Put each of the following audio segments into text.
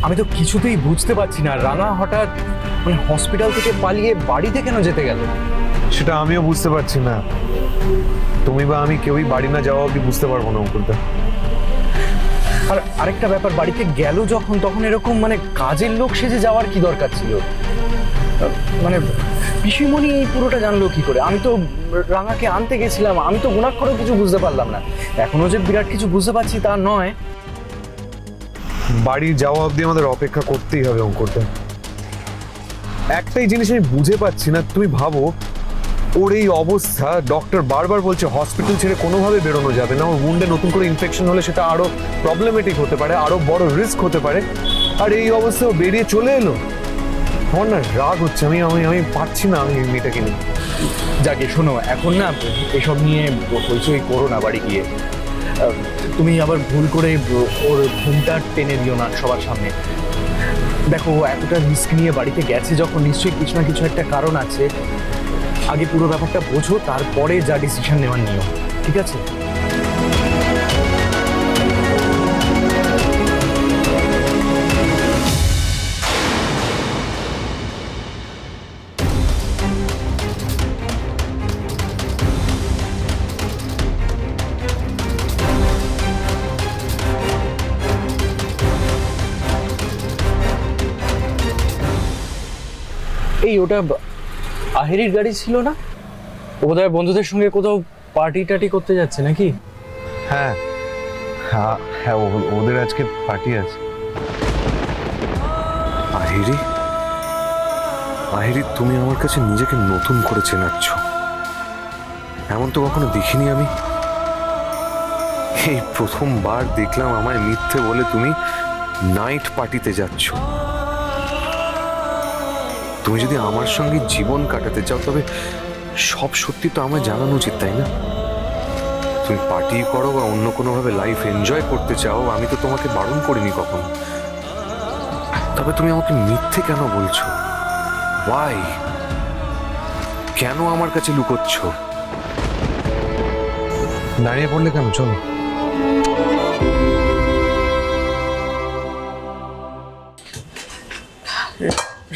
আমি তো কিছুতেই বুঝতে পারছি না রাঙা হঠাৎ মানে হসপিটাল থেকে পালিয়ে বাড়িতে কেন যেতে গেল। সেটা আমিও বুঝতে পারছি না। তুমি বা আমি কেউই বাড়ি না যাওয়া অব্দি বুঝতে পারবো না অঙ্কুরদা। আর আরেকটা ব্যাপার, বাড়িতে গেল যখন তখন এরকম মানে কাজের লোক সেজে যাওয়ার কি দরকার ছিল? মানে পিসিমণি এই পুরোটা জানলো কি করে? আমি তো রাঙাকে আনতে গেছিলাম, আমি তো গুণাক্ষরেও কিছু বুঝতে পারলাম না। এখনো যে বিরাট কিছু বুঝতে পারছি তা নয়। বাড়ি যাওয়া অব্দি আমাদের অপেক্ষা করতেই হবে অঙ্কুরদা। একটাই জিনিস আমি বুঝে পাচ্ছি না, তুমি ভাবো ওর এই অবস্থা, ডক্টর বারবার বলছে হসপিটাল ছেড়ে কোনোভাবে বেরোনো যাবে না, ওর উন্ডে নতুন করে ইনফেকশন হলে সেটা আরো প্রবলেমেটিক হতে পারে, আরো বড় রিস্ক হতে পারে। আর এই অবস্থায় ও বেরিয়ে চলে এলো। আমার না রাগ হচ্ছে, আমি আমি আমি পারছি না আমি এই মেয়েটাকে নিয়ে। যাকে শোনো, এখন না এসব নিয়ে হইচই করো না বাড়ি গিয়ে। তুমি আবার ভুল করে ওর ঘুমটা টেনে দিও না সবার সামনে। দেখো ও এতটা রিস্ক নিয়ে বাড়িতে গেছে যখন, নিশ্চয়ই কিছু না কিছু একটা কারণ আছে। আগে পুরো ব্যাপারটা বোঝো, তারপরে যা ডিসিশন নেওয়ার নিও, ঠিক আছে? এই ওটা আহেরির গাড়ি ছিল না? ও বোধহয় বন্ধুদের সঙ্গে কোথাও পার্টি টাটি করতে যাচ্ছে নাকি? হ্যাঁ হ্যাঁ হ্যাঁ, ওদের আজকে পার্টি আছে। আহিরি, আহিরি, তুমি আমার কাছে নিজেকে নতুন করে চেনাচ্ছ। এমন তো কখনো দেখিনি আমি। এই প্রথমবার দেখলাম আমায় মিথ্যে বলে তুমি নাইট পার্টিতে যাচ্ছ। তুমি যদি আমার সঙ্গে জীবন কাটাতে চাও তবে সব সত্যি তো আমায় জানানো উচিত, তাই না? তুমি পার্টি করো বা অন্য কোনোভাবে লাইফ এনজয় করতে চাও, আমি তো তোমাকে বারণ করিনি কখনো। তবে তুমি আমাকে মিথ্যে কেন বলছো? ওয়াই? কেন আমার কাছে লুকোচ্ছ? দাঁড়িয়ে পড়লে কেন? চলো।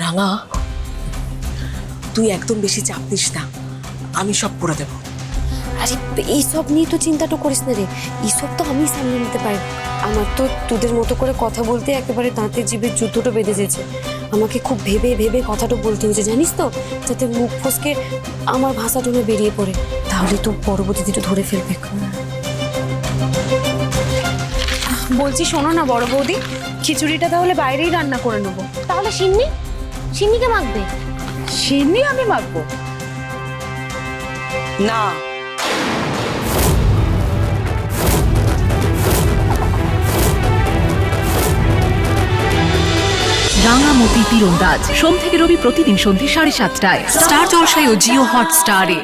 রাঙা, তুই একদম বেশি চাপ দিস না, আমি সব করে দেবো। আরে এইসব নিয়ে তো চিন্তাটা করিস না রে, এইসব তো আমি সামলে নিতে পারি। আমার তো তোদের মতো করে কথা বলতে একেবারে দাঁতের জিভের জুতোটা বেঁধে গেছে। আমাকে খুব ভেবে ভেবে কথাটা বলতে হয়েছে, জানিস তো, যাতে মুখ ফসকে আমার ভাষাটা না বেরিয়ে পড়ে, তাহলে তো পরবর্তীতে ধরে ফেলবে। বলছি শোনো না বড় বৌদি, খিচুড়িটা তাহলে বাইরেই রান্না করে নেবো। তাহলে সিন্নি, সিন্নিকে মাখবে? সিন্নি আমি মাখবো না। রাঙামতি তীরন্দাজ সোম থেকে রবি প্রতিদিন সন্ধ্যে 7:30টায় স্টার জলসায় ও জিও হটস্টারে।